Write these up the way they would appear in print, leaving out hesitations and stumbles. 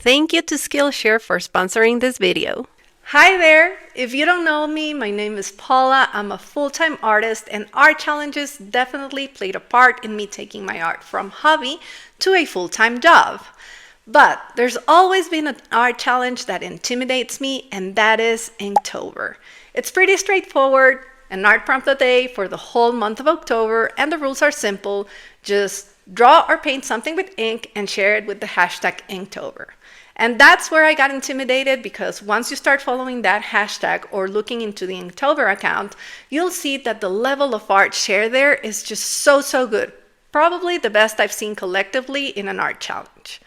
Thank you to Skillshare for sponsoring this video. Hi there! If you don't know me, my name is Paula. I'm a full-time artist, and art challenges definitely played a part in me taking my art from hobby to a full-time job. But there's always been an art challenge that intimidates me, and that is Inktober. It's pretty straightforward, an art prompt a day for the whole month of October, and the rules are simple. Just draw or paint something with ink and share it with the hashtag Inktober. And that's where I got intimidated, because once you start following that hashtag or looking into the Inktober account, you'll see that the level of art shared there is just so good. Probably the best I've seen collectively in an art challenge.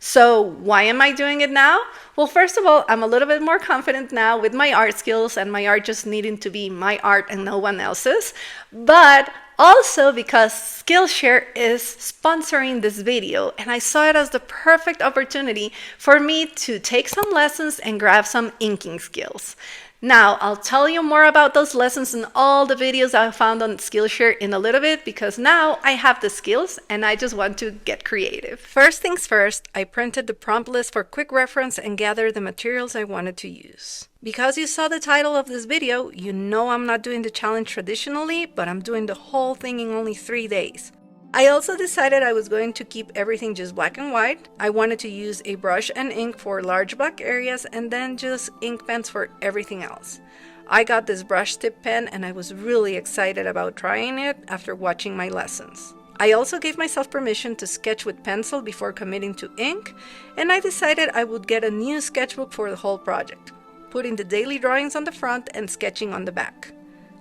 So why am I doing it now? Well, first of all, I'm a little bit more confident now with my art skills and my art just needing to be my art and no one else's. But also because Skillshare is sponsoring this video, and I saw it as the perfect opportunity for me to take some lessons and grab some inking skills. Now, I'll tell you more about those lessons and all the videos I found on Skillshare in a little bit, because now I have the skills and I just want to get creative. First things first, I printed the prompt list for quick reference and gathered the materials I wanted to use. Because you saw the title of this video, you know I'm not doing the challenge traditionally, but I'm doing the whole thing in only 3 days. I also decided I was going to keep everything just black and white. I wanted to use a brush and ink for large black areas and then just ink pens for everything else. I got this brush tip pen and I was really excited about trying it after watching my lessons. I also gave myself permission to sketch with pencil before committing to ink, and I decided I would get a new sketchbook for the whole project, putting the daily drawings on the front and sketching on the back.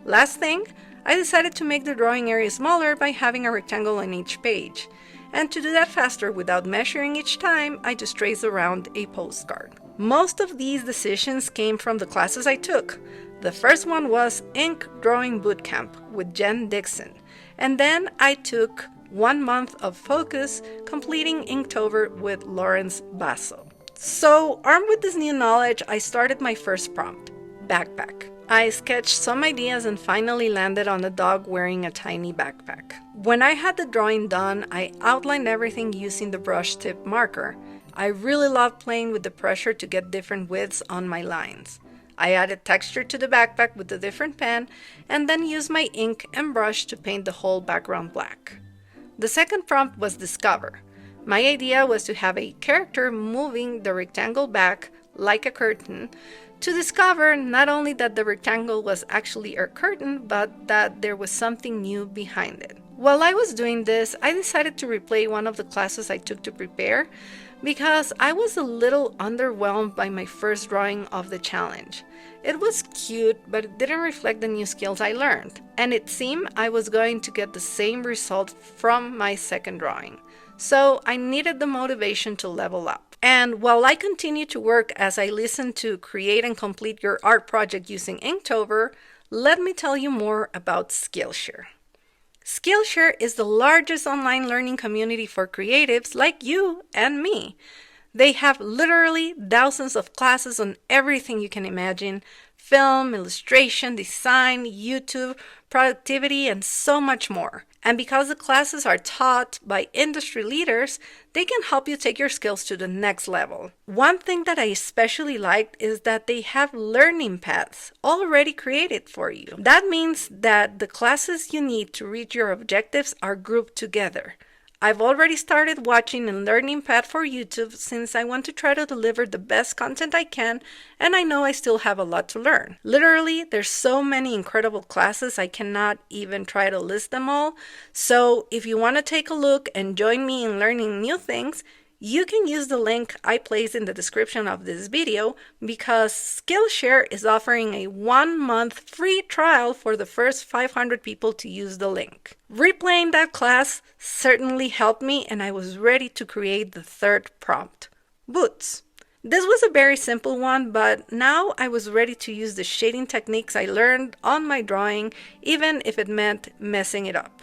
Last thing, I decided to make the drawing area smaller by having a rectangle on each page. And to do that faster without measuring each time, I just traced around a postcard. Most of these decisions came from the classes I took. The first one was Ink Drawing Bootcamp with Jen Dixon. And then I took 1 month of focus completing Inktober with Lawrence Basso. So, armed with this new knowledge, I started my first prompt, backpack. I sketched some ideas and finally landed on a dog wearing a tiny backpack. When I had the drawing done, I outlined everything using the brush tip marker. I really loved playing with the pressure to get different widths on my lines. I added texture to the backpack with a different pen and then used my ink and brush to paint the whole background black. The second prompt was discover. My idea was to have a character moving the rectangle back like a curtain, to discover not only that the rectangle was actually a curtain, but that there was something new behind it. While I was doing this, I decided to replay one of the classes I took to prepare, because I was a little underwhelmed by my first drawing of the challenge. It was cute, but it didn't reflect the new skills I learned, and it seemed I was going to get the same result from my second drawing. So I needed the motivation to level up. And while I continue to work as I listen to create and complete your art project using Inktober, let me tell you more about Skillshare. Skillshare is the largest online learning community for creatives like you and me. They have literally thousands of classes on everything you can imagine: film, illustration, design, YouTube, productivity, and so much more. And because the classes are taught by industry leaders, they can help you take your skills to the next level. One thing that I especially liked is that they have learning paths already created for you. That means that the classes you need to reach your objectives are grouped together. I've already started watching a learning path for YouTube since I want to try to deliver the best content I can, and I know I still have a lot to learn. Literally, there's so many incredible classes I cannot even try to list them all. So if you want to take a look and join me in learning new things, you can use the link I placed in the description of this video, because Skillshare is offering a 1-month free trial for the first 500 people to use the link. Replaying that class certainly helped me, and I was ready to create the third prompt, boots. This was a very simple one, but now I was ready to use the shading techniques I learned on my drawing, even if it meant messing it up.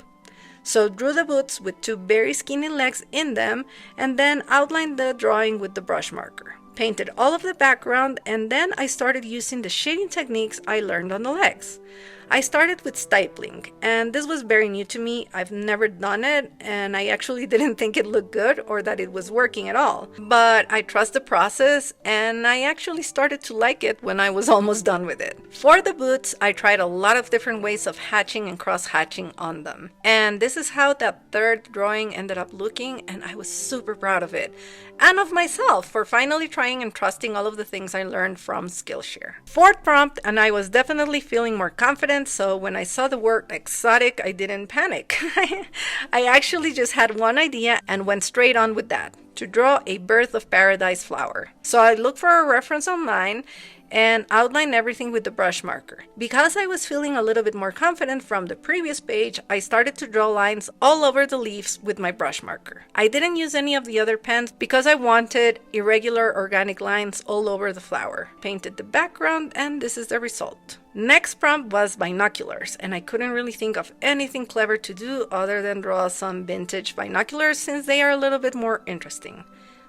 So drew the boots with 2 very skinny legs in them, and then outlined the drawing with the brush marker. Painted all of the background, and then I started using the shading techniques I learned on the legs. I started with stipling, and this was very new to me. I've never done it, and I actually didn't think it looked good or that it was working at all. But I trust the process, and I actually started to like it when I was almost done with it. For the boots, I tried a lot of different ways of hatching and cross-hatching on them. And this is how that third drawing ended up looking, and I was super proud of it. And of myself for finally trying and trusting all of the things I learned from Skillshare. Fourth prompt, and I was definitely feeling more confident, so when I saw the word exotic, I didn't panic. I actually just had one idea and went straight on with that, to draw a birth of paradise flower. So I looked for a reference online and outline everything with the brush marker. Because I was feeling a little bit more confident from the previous page, I started to draw lines all over the leaves with my brush marker. I didn't use any of the other pens because I wanted irregular organic lines all over the flower. Painted the background, and this is the result. Next prompt was binoculars, and I couldn't really think of anything clever to do other than draw some vintage binoculars since they are a little bit more interesting.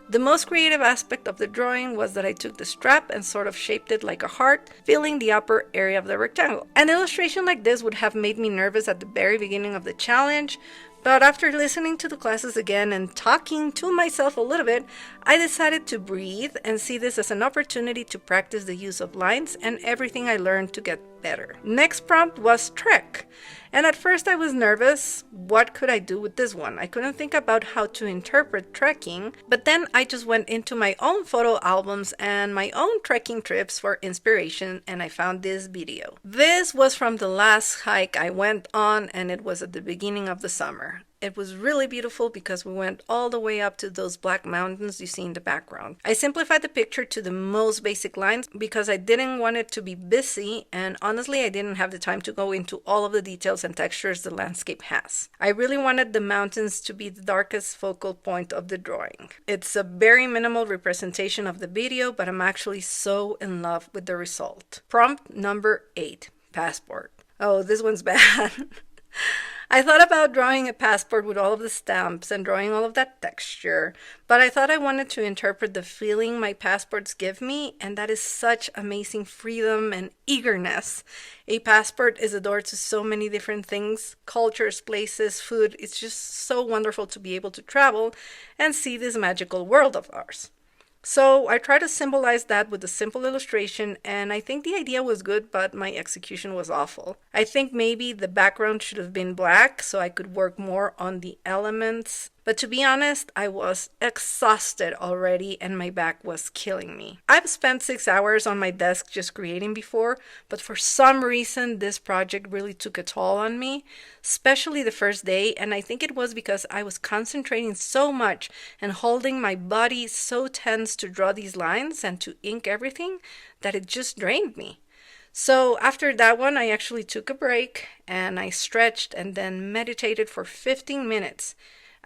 The most creative aspect of the drawing was that I took the strap and sort of shaped it like a heart, filling the upper area of the rectangle. An illustration like this would have made me nervous at the very beginning of the challenge, but after listening to the classes again and talking to myself a little bit, I decided to breathe and see this as an opportunity to practice the use of lines and everything I learned to get better. Next prompt was trek. And at first I was nervous. What could I do with this one? I couldn't think about how to interpret trekking, but then I just went into my own photo albums and my own trekking trips for inspiration, and I found this video. This was from the last hike I went on, and it was at the beginning of the summer. It was really beautiful because we went all the way up to those black mountains you see in the background. I simplified the picture to the most basic lines because I didn't want it to be busy, and honestly I didn't have the time to go into all of the details and textures the landscape has. I really wanted the mountains to be the darkest focal point of the drawing. It's a very minimal representation of the video, but I'm actually so in love with the result. Prompt number 8, passport. Oh, this one's bad. I thought about drawing a passport with all of the stamps and drawing all of that texture, but I thought I wanted to interpret the feeling my passports give me, and that is such amazing freedom and eagerness. A passport is a door to so many different things, cultures, places, food. It's just so wonderful to be able to travel and see this magical world of ours. So I tried to symbolize that with a simple illustration, and I think the idea was good, but my execution was awful. I think maybe the background should have been black so I could work more on the elements. But to be honest, I was exhausted already and my back was killing me. I've spent 6 hours on my desk just creating before, but for some reason this project really took a toll on me, especially the first day, and I think it was because I was concentrating so much and holding my body so tense to draw these lines and to ink everything that it just drained me. So after that one, I actually took a break and I stretched and then meditated for 15 minutes.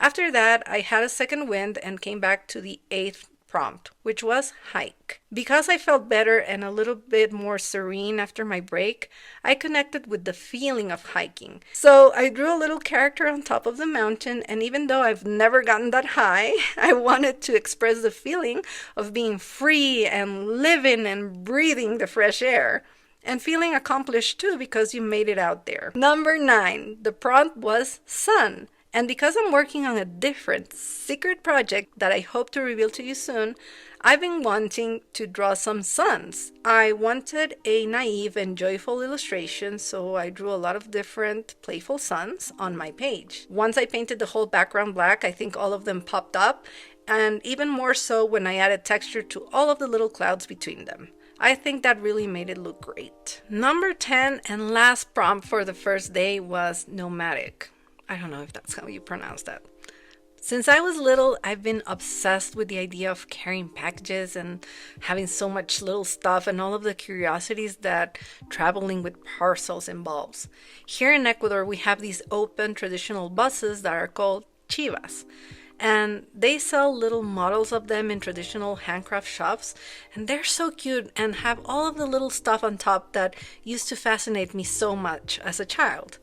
After that, I had a second wind and came back to the 8th prompt, which was hike. Because I felt better and a little bit more serene after my break, I connected with the feeling of hiking. So I drew a little character on top of the mountain, and even though I've never gotten that high, I wanted to express the feeling of being free and living and breathing the fresh air. And feeling accomplished too because you made it out there. Number 9, the prompt was sun. And because I'm working on a different secret project that I hope to reveal to you soon, I've been wanting to draw some suns. I wanted a naive and joyful illustration, so I drew a lot of different playful suns on my page. Once I painted the whole background black, I think all of them popped up, and even more so when I added texture to all of the little clouds between them. I think that really made it look great. Number 10 and last prompt for the first day was nomadic. I don't know if that's how you pronounce that. Since I was little, I've been obsessed with the idea of carrying packages and having so much little stuff and all of the curiosities that traveling with parcels involves. Here in Ecuador, we have these open traditional buses that are called chivas. And they sell little models of them in traditional handcraft shops, and they're so cute and have all of the little stuff on top that used to fascinate me so much as a child.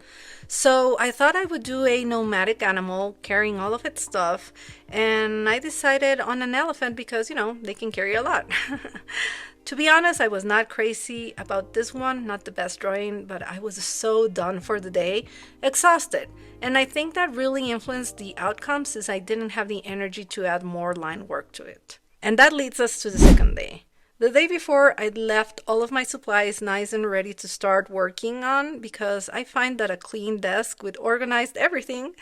So I thought I would do a nomadic animal carrying all of its stuff, And I decided on an elephant because, they can carry a lot. To be honest, I was not crazy about this one, not the best drawing, but I was so done for the day, exhausted. And I think that really influenced the outcome since I didn't have the energy to add more line work to it. And that leads us to the second day. The day before, I'd left all of my supplies nice and ready to start working on because I find that a clean desk with organized everything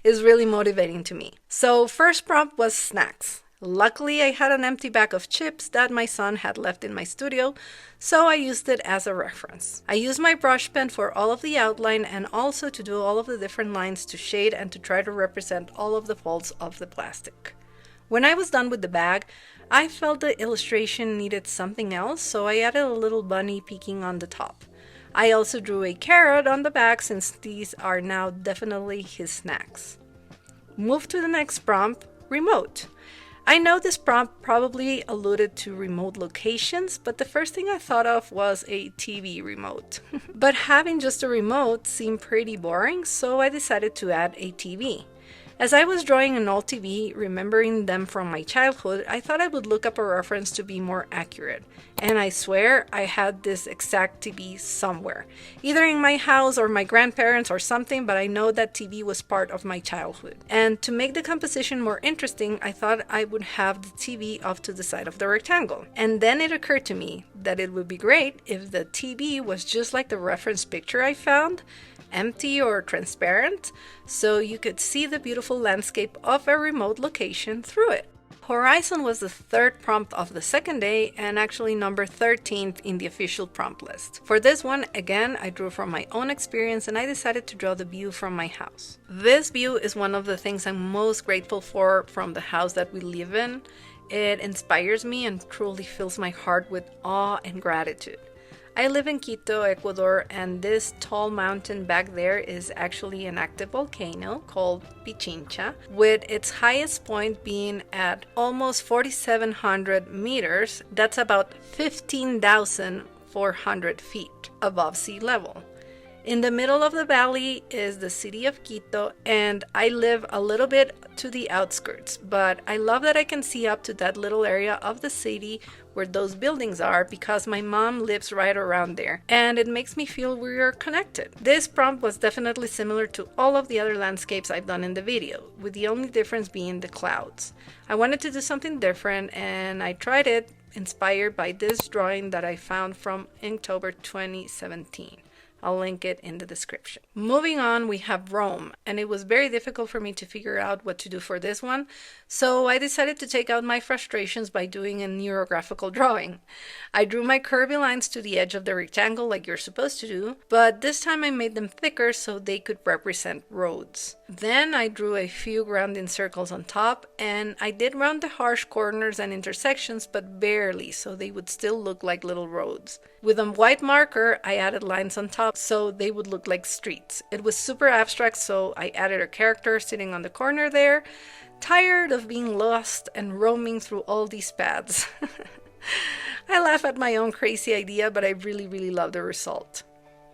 is really motivating to me. So first prompt was snacks. Luckily, I had an empty bag of chips that my son had left in my studio, so I used it as a reference. I used my brush pen for all of the outline and also to do all of the different lines to shade and to try to represent all of the folds of the plastic. When I was done with the bag, I felt the illustration needed something else, so I added a little bunny peeking on the top. I also drew a carrot on the back since these are now definitely his snacks. Move to the next prompt, remote. I know this prompt probably alluded to remote locations, but the first thing I thought of was a TV remote. But having just a remote seemed pretty boring, so I decided to add a TV. As I was drawing an old TV, remembering them from my childhood, I thought I would look up a reference to be more accurate. And I swear I had this exact TV somewhere, either in my house or my grandparents or something, but I know that TV was part of my childhood. And to make the composition more interesting, I thought I would have the TV off to the side of the rectangle. And then it occurred to me that it would be great if the TV was just like the reference picture I found, empty or transparent, so you could see the beautiful landscape of a remote location through it. Horizon was the third prompt of the second day and actually number 13th in the official prompt list. For this one, again, I drew from my own experience and I decided to draw the view from my house. This view is one of the things I'm most grateful for from the house that we live in. It inspires me and truly fills my heart with awe and gratitude. I live in Quito, Ecuador, and this tall mountain back there is actually an active volcano called Pichincha, with its highest point being at almost 4,700 meters. That's about 15,400 feet above sea level. In the middle of the valley is the city of Quito, and I live a little bit to the outskirts, but I love that I can see up to that little area of the city where those buildings are because my mom lives right around there, and it makes me feel we are connected. This prompt was definitely similar to all of the other landscapes I've done in the video, with the only difference being the clouds. I wanted to do something different, and I tried it, inspired by this drawing that I found from Inktober 2017. I'll link it in the description. Moving on, we have Rome, and it was very difficult for me to figure out what to do for this one, so I decided to take out my frustrations by doing a neurographical drawing. I drew my curvy lines to the edge of the rectangle like you're supposed to do, but this time I made them thicker so they could represent roads. Then I drew a few grounding circles on top, and I did round the harsh corners and intersections, but barely, so they would still look like little roads. With a white marker, I added lines on top so they would look like streets. It was super abstract, so I added a character sitting on the corner there, tired of being lost and roaming through all these paths. I laugh at my own crazy idea, but I really love the result.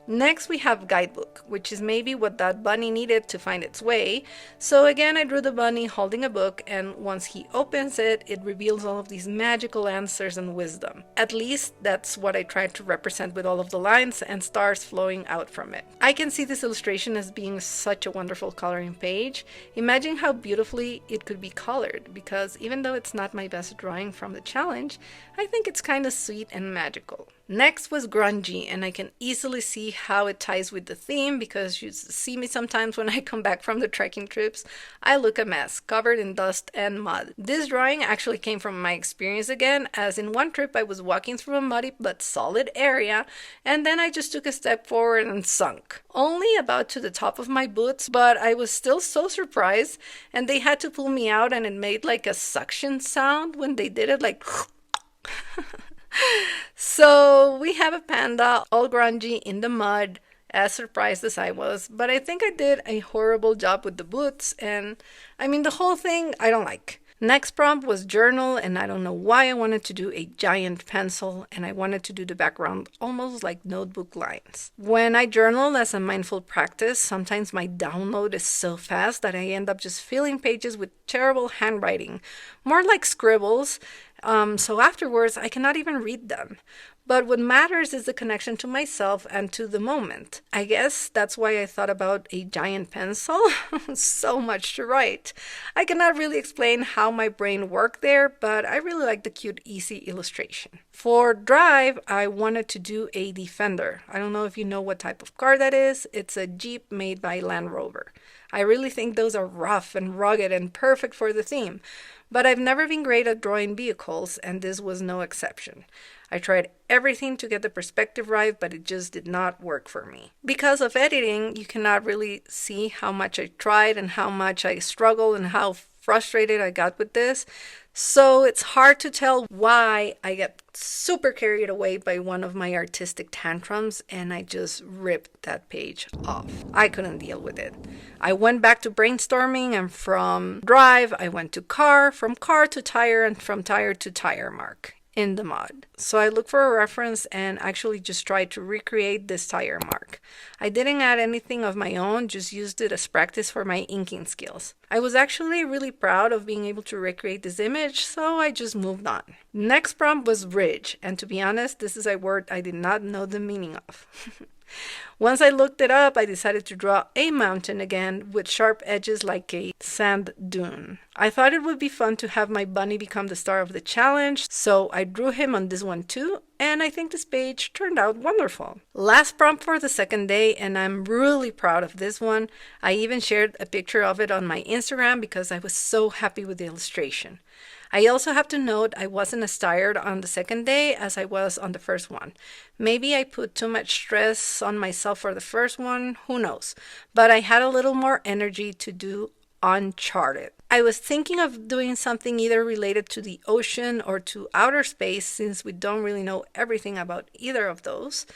Next we have Guidebook, which is maybe what that bunny needed to find its way. So again, I drew the bunny holding a book, and once he opens it, it reveals all of these magical answers and wisdom. At least that's what I tried to represent with all of the lines and stars flowing out from it. I can see this illustration as being such a wonderful coloring page. Imagine how beautifully it could be colored, because even though it's not my best drawing from the challenge, I think it's kind of sweet and magical. Next was grungy, and I can easily see how it ties with the theme because you see me sometimes when I come back from the trekking trips. I look a mess, covered in dust and mud. This drawing actually came from my experience again, as in one trip I was walking through a muddy but solid area, and then I just took a step forward and sunk. Only about to the top of my boots, but I was still so surprised, and they had to pull me out, and it made like a suction sound when they did it, like So we have a panda all grungy in the mud, as surprised as I was, but I think I did a horrible job with the boots, and I mean the whole thing I don't like. Next prompt was journal, and I don't know why I wanted to do a giant pencil, and I wanted to do the background almost like notebook lines. When I journal as a mindful practice, sometimes my download is so fast that I end up just filling pages with terrible handwriting, more like scribbles, so afterwards I cannot even read them. But what matters is the connection to myself and to the moment. I guess that's why I thought about a giant pencil. So much to write. I cannot really explain how my brain worked there, but I really like the cute, easy illustration. For drive, I wanted to do a Defender. I don't know if you know what type of car that is. It's a Jeep made by Land Rover. I really think those are rough and rugged and perfect for the theme. But I've never been great at drawing vehicles, and this was no exception. I tried everything to get the perspective right, but it just did not work for me. Because of editing, you cannot really see how much I tried and how much I struggled and how frustrated I got with this. So it's hard to tell why I get super carried away by one of my artistic tantrums and I just ripped that page off. I couldn't deal with it. I went back to brainstorming, and from drive, I went to car, from car to tire, and from tire to tire mark in the mud. So I looked for a reference and actually just tried to recreate this tire mark. I didn't add anything of my own, just used it as practice for my inking skills. I was actually really proud of being able to recreate this image, so I just moved on. Next prompt was ridge, and to be honest, this is a word I did not know the meaning of. Once I looked it up, I decided to draw a mountain again with sharp edges like a sand dune. I thought it would be fun to have my bunny become the star of the challenge, so I drew him on this one too, and I think this page turned out wonderful. Last prompt for the second day, and I'm really proud of this one. I even shared a picture of it on my Instagram because I was so happy with the illustration. I also have to note I wasn't as tired on the second day as I was on the first one. Maybe I put too much stress on myself for the first one, who knows. But I had a little more energy to do Uncharted. I was thinking of doing something either related to the ocean or to outer space, since we don't really know everything about either of those.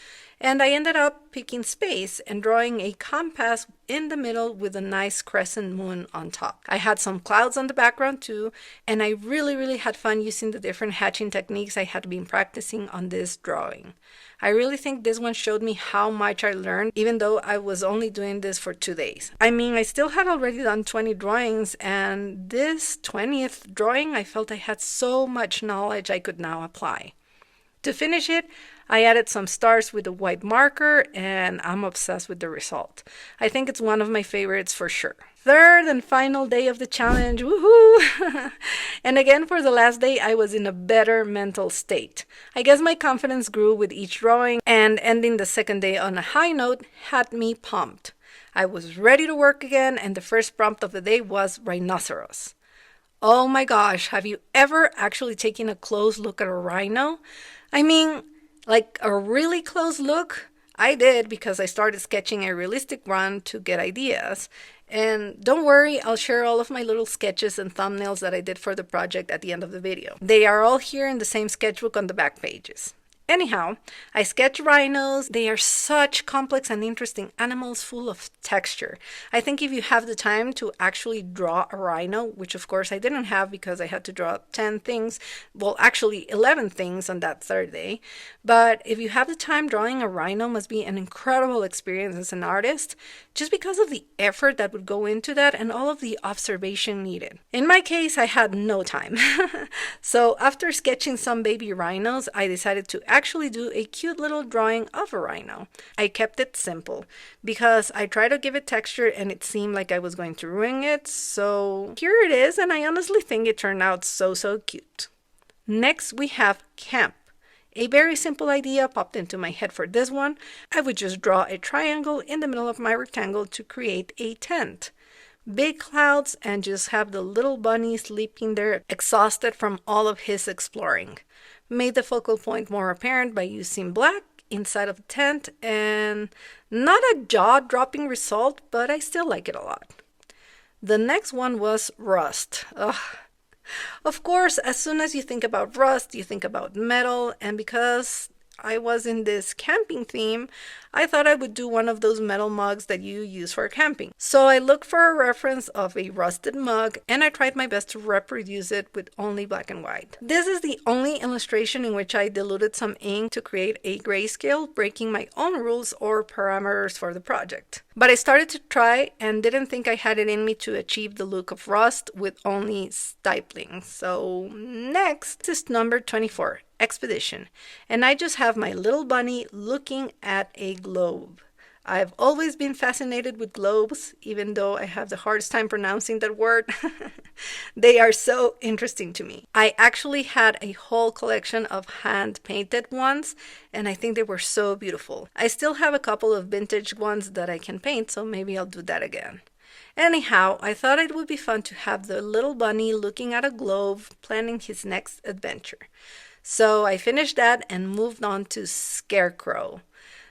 And I ended up picking space and drawing a compass in the middle with a nice crescent moon on top. I had some clouds on the background too, and I really had fun using the different hatching techniques I had been practicing on this drawing. I really think this one showed me how much I learned, even though I was only doing this for 2 days. I mean, I still had already done 20 drawings, and this 20th drawing, I felt I had so much knowledge I could now apply. To finish it, I added some stars with a white marker, and I'm obsessed with the result. I think it's one of my favorites for sure. Third and final day of the challenge, woohoo! And again, for the last day, I was in a better mental state. I guess my confidence grew with each drawing, and ending the second day on a high note had me pumped. I was ready to work again, and the first prompt of the day was rhinoceros. Oh my gosh, have you ever actually taken a close look at a rhino? I mean, like a really close look? I did, because I started sketching a realistic run to get ideas. And don't worry, I'll share all of my little sketches and thumbnails that I did for the project at the end of the video. They are all here in the same sketchbook on the back pages. Anyhow, I sketch rhinos. They are such complex and interesting animals full of texture. I think if you have the time to actually draw a rhino, which of course I didn't have because I had to draw 10 things, well actually 11 things on that third day, but if you have the time, drawing a rhino must be an incredible experience as an artist, just because of the effort that would go into that and all of the observation needed. In my case, I had no time. So after sketching some baby rhinos, I decided to actually do a cute little drawing of a rhino. I kept it simple because I tried to give it texture and it seemed like I was going to ruin it, so here it is, and I honestly think it turned out so cute. Next we have camp. A very simple idea popped into my head for this one. I would just draw a triangle in the middle of my rectangle to create a tent. Big clouds, and just have the little bunny sleeping there, exhausted from all of his exploring. Made the focal point more apparent by using black inside of the tent, and not a jaw-dropping result, but I still like it a lot. The next one was rust. Ugh. Of course, as soon as you think about rust, you think about metal, and because I was in this camping theme, I thought I would do one of those metal mugs that you use for camping. So I looked for a reference of a rusted mug and I tried my best to reproduce it with only black and white. This is the only illustration in which I diluted some ink to create a grayscale, breaking my own rules or parameters for the project. But I started to try and didn't think I had it in me to achieve the look of rust with only stippling. So next is number 24. Expedition, and I just have my little bunny looking at a globe. I've always been fascinated with globes, even though I have the hardest time pronouncing that word. They are so interesting to me. I actually had a whole collection of hand-painted ones, and I think they were so beautiful. I still have a couple of vintage ones that I can paint, so maybe I'll do that again. Anyhow, I thought it would be fun to have the little bunny looking at a globe, planning his next adventure. So I finished that and moved on to Scarecrow.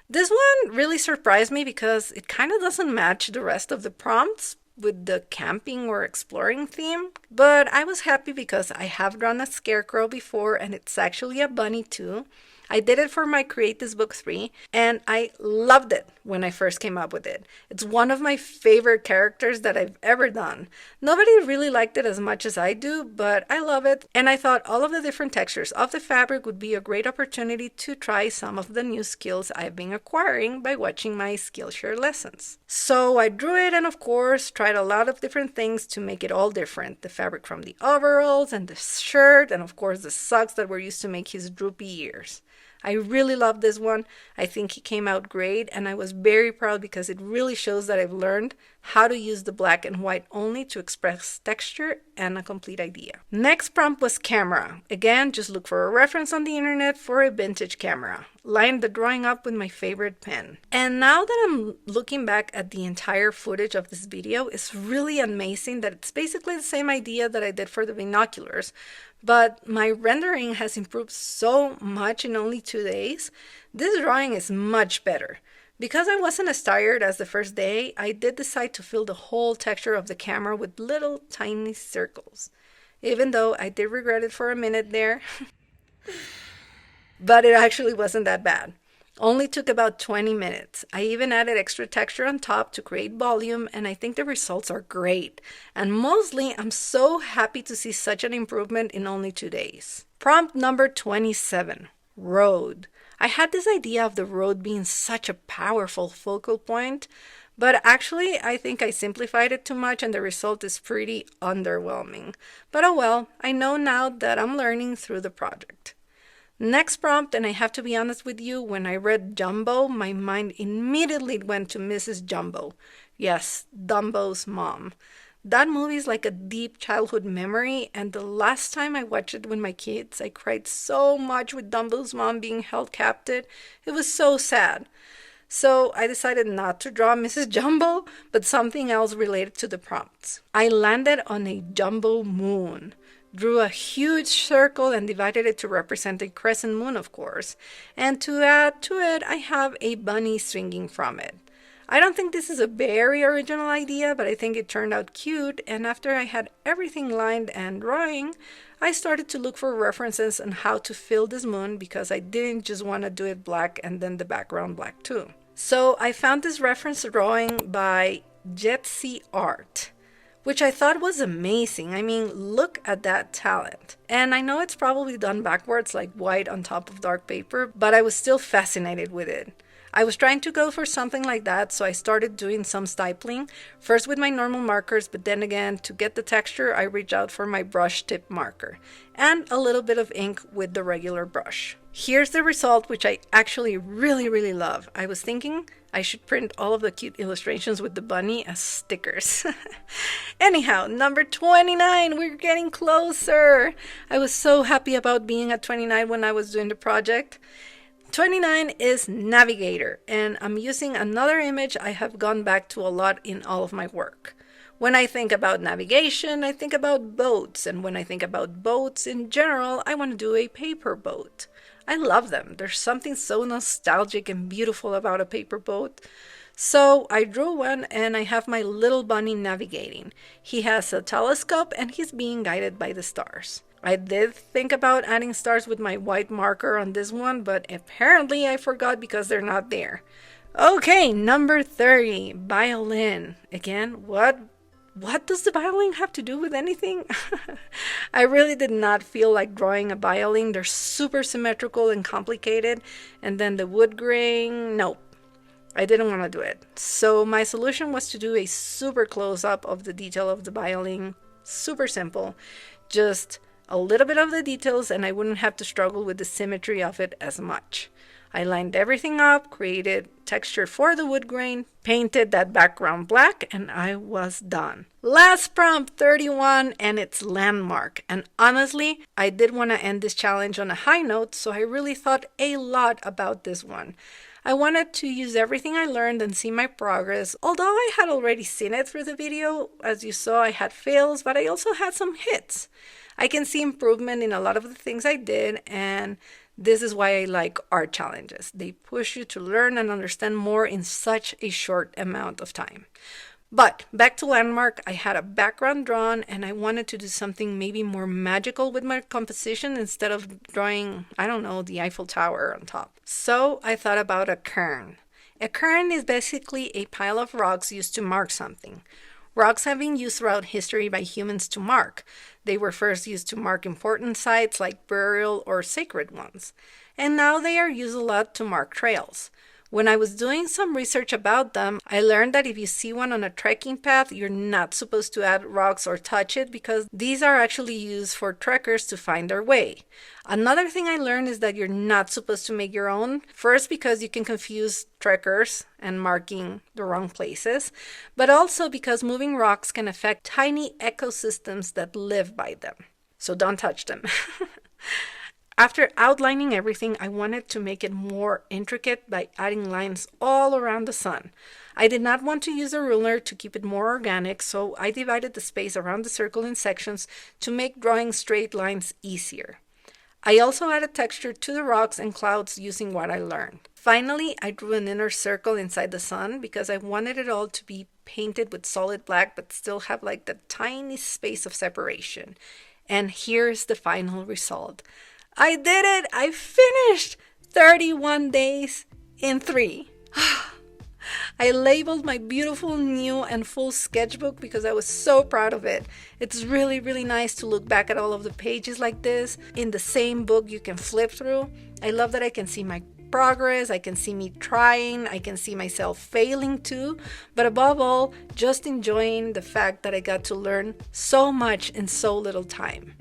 This one really surprised me because it kind of doesn't match the rest of the prompts with the camping or exploring theme. But I was happy because I have drawn a scarecrow before and it's actually a bunny too. I did it for my Create This Book 3 and I loved it when I first came up with it. It's one of my favorite characters that I've ever done. Nobody really liked it as much as I do, but I love it. And I thought all of the different textures of the fabric would be a great opportunity to try some of the new skills I've been acquiring by watching my Skillshare lessons. So I drew it and of course tried a lot of different things to make it all different. The fabric from the overalls and the shirt and of course the socks that were used to make his droopy ears. I really love this one. I think he came out great and I was very proud because it really shows that I've learned how to use the black and white only to express texture and a complete idea. Next prompt was camera. Again, just look for a reference on the internet for a vintage camera. Lined the drawing up with my favorite pen. And now that I'm looking back at the entire footage of this video, it's really amazing that it's basically the same idea that I did for the binoculars. But my rendering has improved so much in only 2 days. This drawing is much better. Because I wasn't as tired as the first day, I did decide to fill the whole texture of the camera with little tiny circles. Even though I did regret it for a minute there. But it actually wasn't that bad. Only took about 20 minutes. I even added extra texture on top to create volume and I think the results are great. And mostly I'm so happy to see such an improvement in only 2 days. Prompt number 27, road. I had this idea of the road being such a powerful focal point, but actually I think I simplified it too much and the result is pretty underwhelming. But oh well, I know now that I'm learning through the project. Next prompt, and I have to be honest with you, when I read Jumbo, my mind immediately went to Mrs. Jumbo. Yes, Dumbo's mom. That movie is like a deep childhood memory, and the last time I watched it with my kids, I cried so much with Dumbo's mom being held captive. It was so sad. So I decided not to draw Mrs. Jumbo, but something else related to the prompts. I landed on a jumbo moon. Drew a huge circle and divided it to represent a crescent moon, of course. And to add to it, I have a bunny swinging from it. I don't think this is a very original idea, but I think it turned out cute. And after I had everything lined and drawing, I started to look for references on how to fill this moon because I didn't just want to do it black and then the background black too. So I found this reference drawing by Jetsy Art, which I thought was amazing. I mean, look at that talent. And I know it's probably done backwards, like white on top of dark paper, but I was still fascinated with it. I was trying to go for something like that, so I started doing some stippling, first with my normal markers, but then again, to get the texture, I reached out for my brush tip marker, and a little bit of ink with the regular brush. Here's the result, which I actually really love. I was thinking I should print all of the cute illustrations with the bunny as stickers. Anyhow, number 29, we're getting closer. I was so happy about being at 29 when I was doing the project. 29 is Navigator, and I'm using another image I have gone back to a lot in all of my work. When I think about navigation, I think about boats, and when I think about boats in general, I want to do a paper boat. I love them. There's something so nostalgic and beautiful about a paper boat. So I drew one and I have my little bunny navigating. He has a telescope and he's being guided by the stars. I did think about adding stars with my white marker on this one, but apparently I forgot because they're not there. Okay, number 30, violin. Again, what does the violin have to do with anything? I really did not feel like drawing a violin. They're super symmetrical and complicated. And then the wood grain, nope. I didn't want to do it. So my solution was to do a super close-up of the detail of the violin. Super simple. Just a little bit of the details and I wouldn't have to struggle with the symmetry of it as much. I lined everything up, created texture for the wood grain, painted that background black, and I was done. Last prompt, 31, and it's landmark. And honestly, I did want to end this challenge on a high note, so I really thought a lot about this one. I wanted to use everything I learned and see my progress. Although I had already seen it through the video, as you saw, I had fails, but I also had some hits. I can see improvement in a lot of the things I did, and this is why I like art challenges. They push you to learn and understand more in such a short amount of time. But back to landmark, I had a background drawn and I wanted to do something maybe more magical with my composition instead of drawing, I don't know, the Eiffel Tower on top. So I thought about a cairn. A cairn is basically a pile of rocks used to mark something. Rocks have been used throughout history by humans to mark. They were first used to mark important sites like burial or sacred ones. And now they are used a lot to mark trails. When I was doing some research about them, I learned that if you see one on a trekking path, you're not supposed to add rocks or touch it because these are actually used for trekkers to find their way. Another thing I learned is that you're not supposed to make your own. First, because you can confuse trekkers and marking the wrong places, but also because moving rocks can affect tiny ecosystems that live by them. So don't touch them. After outlining everything, I wanted to make it more intricate by adding lines all around the sun. I did not want to use a ruler to keep it more organic, so I divided the space around the circle in sections to make drawing straight lines easier. I also added texture to the rocks and clouds using what I learned. Finally, I drew an inner circle inside the sun because I wanted it all to be painted with solid black but still have like the tiny space of separation. And here's the final result. I did it! I finished! 31 days in 3. I labeled my beautiful new and full sketchbook because I was so proud of it. It's really, really nice to look back at all of the pages like this. In the same book you can flip through. I love that I can see my progress, I can see me trying, I can see myself failing too, but above all, just enjoying the fact that I got to learn so much in so little time.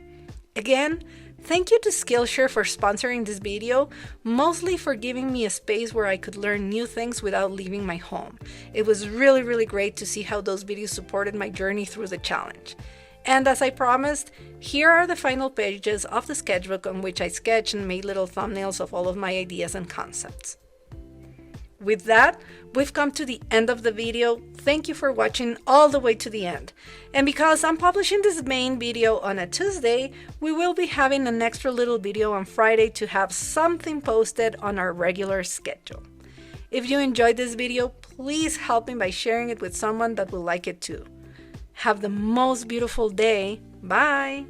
Again, thank you to Skillshare for sponsoring this video, mostly for giving me a space where I could learn new things without leaving my home. It was really, really great to see how those videos supported my journey through the challenge. And as I promised, here are the final pages of the sketchbook on which I sketched and made little thumbnails of all of my ideas and concepts. With that, we've come to the end of the video. Thank you for watching all the way to the end. And because I'm publishing this main video on a Tuesday, we will be having an extra little video on Friday to have something posted on our regular schedule. If you enjoyed this video, please help me by sharing it with someone that will like it too. Have the most beautiful day. Bye!